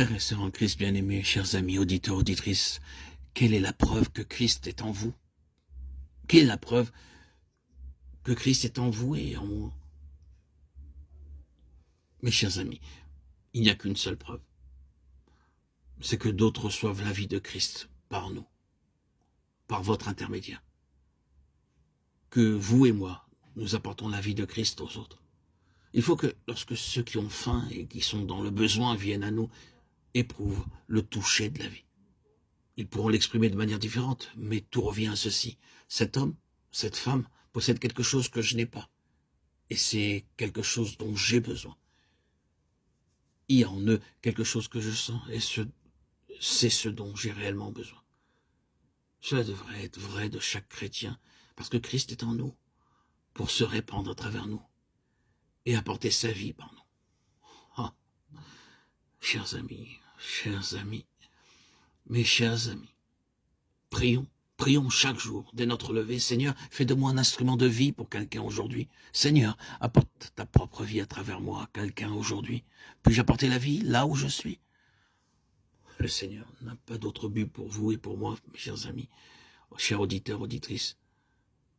Frères et sœurs en Christ bien-aimés, chers amis, auditeurs, auditrices, quelle est la preuve que Christ est en vous? Quelle est la preuve que Christ est en vous et en moi? Mes chers amis, il n'y a qu'une seule preuve. C'est que d'autres reçoivent la vie de Christ par nous, par votre intermédiaire. Que vous et moi, nous apportons la vie de Christ aux autres. Il faut que lorsque ceux qui ont faim et qui sont dans le besoin viennent à nous, éprouvent le toucher de la vie. Ils pourront l'exprimer de manière différente, mais tout revient à ceci. Cet homme, cette femme, possède quelque chose que je n'ai pas. Et c'est quelque chose dont j'ai besoin. Il y a en eux quelque chose que je sens, et c'est ce dont j'ai réellement besoin. Cela devrait être vrai de chaque chrétien, parce que Christ est en nous, pour se répandre à travers nous, et apporter sa vie par nous. Ah, chers amis, mes chers amis, prions chaque jour, dès notre lever. Seigneur, fais de moi un instrument de vie pour quelqu'un aujourd'hui. Seigneur, apporte ta propre vie à travers moi à quelqu'un aujourd'hui. Puis-je apporter la vie là où je suis? Le Seigneur n'a pas d'autre but pour vous et pour moi, mes chers amis, chers auditeurs, auditrices.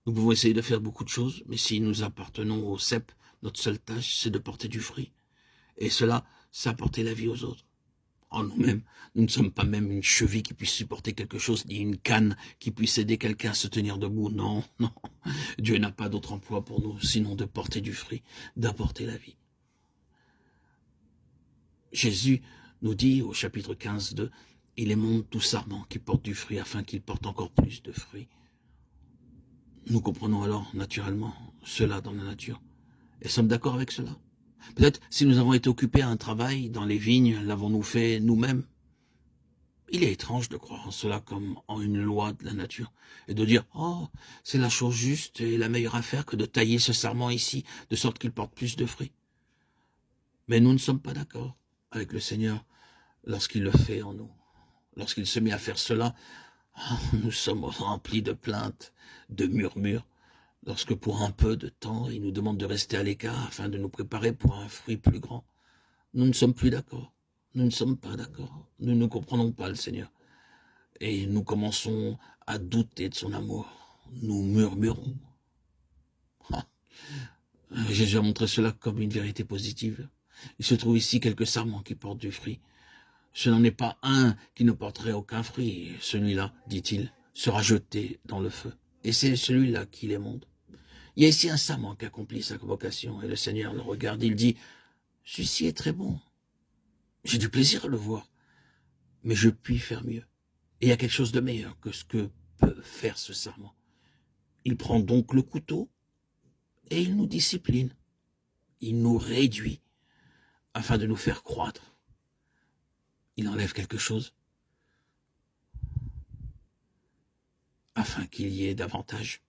Nous pouvons essayer de faire beaucoup de choses, mais si nous appartenons au cep, notre seule tâche, c'est de porter du fruit. Et cela, c'est apporter la vie aux autres. En nous-mêmes, nous ne sommes pas même une cheville qui puisse supporter quelque chose, ni une canne qui puisse aider quelqu'un à se tenir debout. Non, non. Dieu n'a pas d'autre emploi pour nous, sinon de porter du fruit, d'apporter la vie. Jésus nous dit au chapitre 15, il émonde tout sarment qui porte du fruit afin qu'il porte encore plus de fruits. Nous comprenons alors naturellement cela dans la nature et sommes d'accord avec cela. Peut-être si nous avons été occupés à un travail dans les vignes, l'avons-nous fait nous-mêmes? Il est étrange de croire en cela comme en une loi de la nature et de dire « Oh, c'est la chose juste et la meilleure affaire que de tailler ce sarment ici, de sorte qu'il porte plus de fruits. » Mais nous ne sommes pas d'accord avec le Seigneur lorsqu'il le fait en nous. Lorsqu'il se met à faire cela, nous sommes remplis de plaintes, de murmures. Lorsque pour un peu de temps, il nous demande de rester à l'écart afin de nous préparer pour un fruit plus grand, nous ne sommes plus d'accord. Nous ne sommes pas d'accord. Nous ne comprenons pas le Seigneur. Et nous commençons à douter de son amour. Nous murmurons. Ah. Jésus a montré cela comme une vérité positive. Il se trouve ici quelques sarments qui portent du fruit. Ce n'en est pas un qui ne porterait aucun fruit. Celui-là, dit-il, sera jeté dans le feu. Et c'est celui-là qui les montre. Il y a ici un sarment qui accomplit sa vocation. Et le Seigneur le regarde. Il dit, « Celui-ci est très bon. J'ai du plaisir à le voir. Mais je puis faire mieux. Et il y a quelque chose de meilleur que ce que peut faire ce sarment. » Il prend donc le couteau et il nous discipline. Il nous réduit afin de nous faire croître. Il enlève quelque chose afin qu'il y ait davantage.